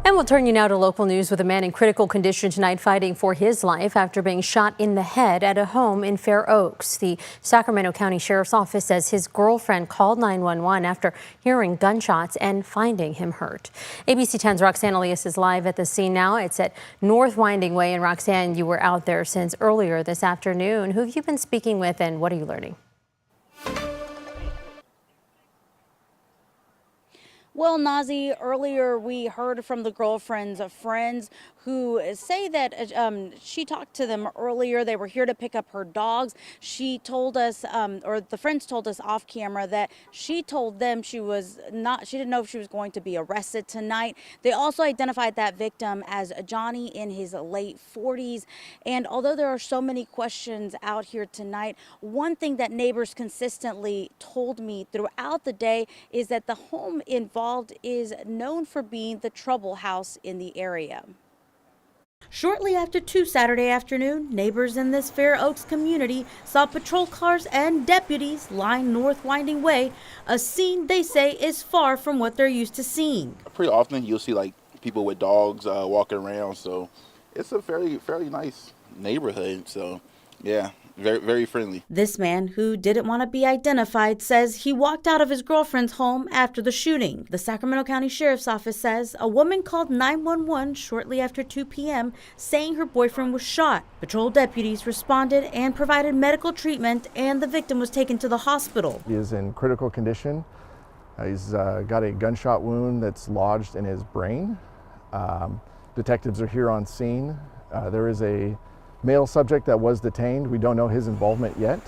And we'll turn you now to local news with a man in critical condition tonight fighting for his life after being shot in the head at a home in Fair Oaks. The Sacramento County Sheriff's Office says his girlfriend called 911 after hearing gunshots and finding him hurt. ABC 10's Roxanne Elias is live at the scene now. It's at North Winding Way. And Roxanne, you were out there since earlier this afternoon. Who have you been speaking with and what are you learning? Well, Nazi, earlier we heard from the girlfriend's friends who say that she talked to them earlier. They were here to pick up her dogs. She told us, or the friends told us off camera, that she told them she didn't know if she was going to be arrested tonight. They also identified that victim as Johnny in his late 40s. And although there are so many questions out here tonight, one thing that neighbors consistently told me throughout the day is that the home involved is known for being the trouble house in the area. Shortly after 2 Saturday afternoon, neighbors in this Fair Oaks community saw patrol cars and deputies line North Winding Way, a scene they say is far from what they're used to seeing. Pretty often you'll see like people with dogs walking around, so it's a fairly nice neighborhood. So yeah, very friendly. This man, who didn't want to be identified, says he walked out of his girlfriend's home after the shooting. The Sacramento County Sheriff's Office says a woman called 911 shortly after 2 p.m. saying her boyfriend was shot. Patrol deputies responded and provided medical treatment, and the victim was taken to the hospital. He is in critical condition. He's got a gunshot wound that's lodged in his brain. Detectives are here on scene. There is a male subject that was detained. We don't know his involvement yet.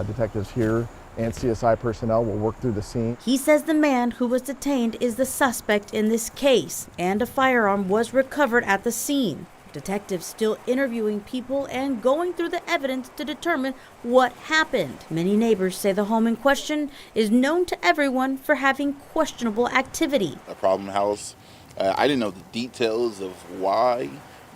Detectives here and CSI personnel will work through the scene. He says the man who was detained is the suspect in this case, and a firearm was recovered at the scene. Detectives still interviewing people and going through the evidence to determine what happened. Many neighbors say the home in question is known to everyone for having questionable activity. A problem house. I didn't know the details of why,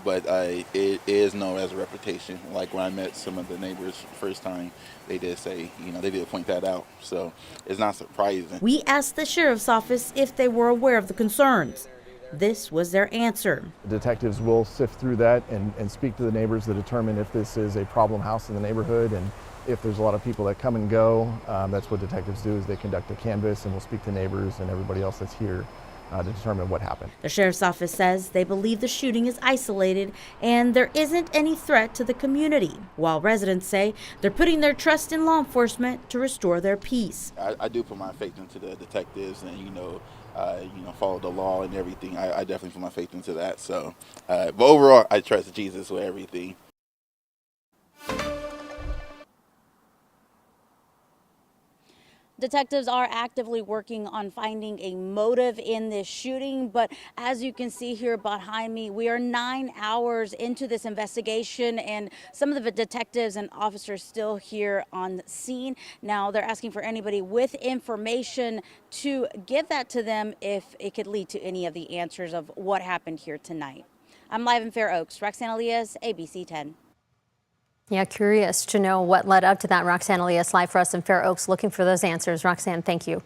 but it is known as a reputation. Like when I met some of the neighbors first time, they did say, they did point that out. So it's not surprising. We asked the sheriff's office if they were aware of the concerns. This was their answer. Detectives will sift through that and speak to the neighbors to determine if this is a problem house in the neighborhood and if there's a lot of people that come and go. That's what detectives do, is they conduct a canvass and will speak to neighbors and everybody else that's here to determine what happened. The sheriff's office says they believe the shooting is isolated and there isn't any threat to the community, while residents say they're putting their trust in law enforcement to restore their peace. I do put my faith into the detectives and, follow the law and everything. I definitely put my faith into that. So, but overall, I trust Jesus with everything. Detectives are actively working on finding a motive in this shooting, but as you can see here behind me, we are 9 hours into this investigation, and some of the detectives and officers still here on scene. Now they're asking for anybody with information to give that to them if it could lead to any of the answers of what happened here tonight. I'm live in Fair Oaks. Roxanne Elias, ABC 10. Yeah, curious to know what led up to that. Roxanne Elias live for us in Fair Oaks, looking for those answers. Roxanne, thank you.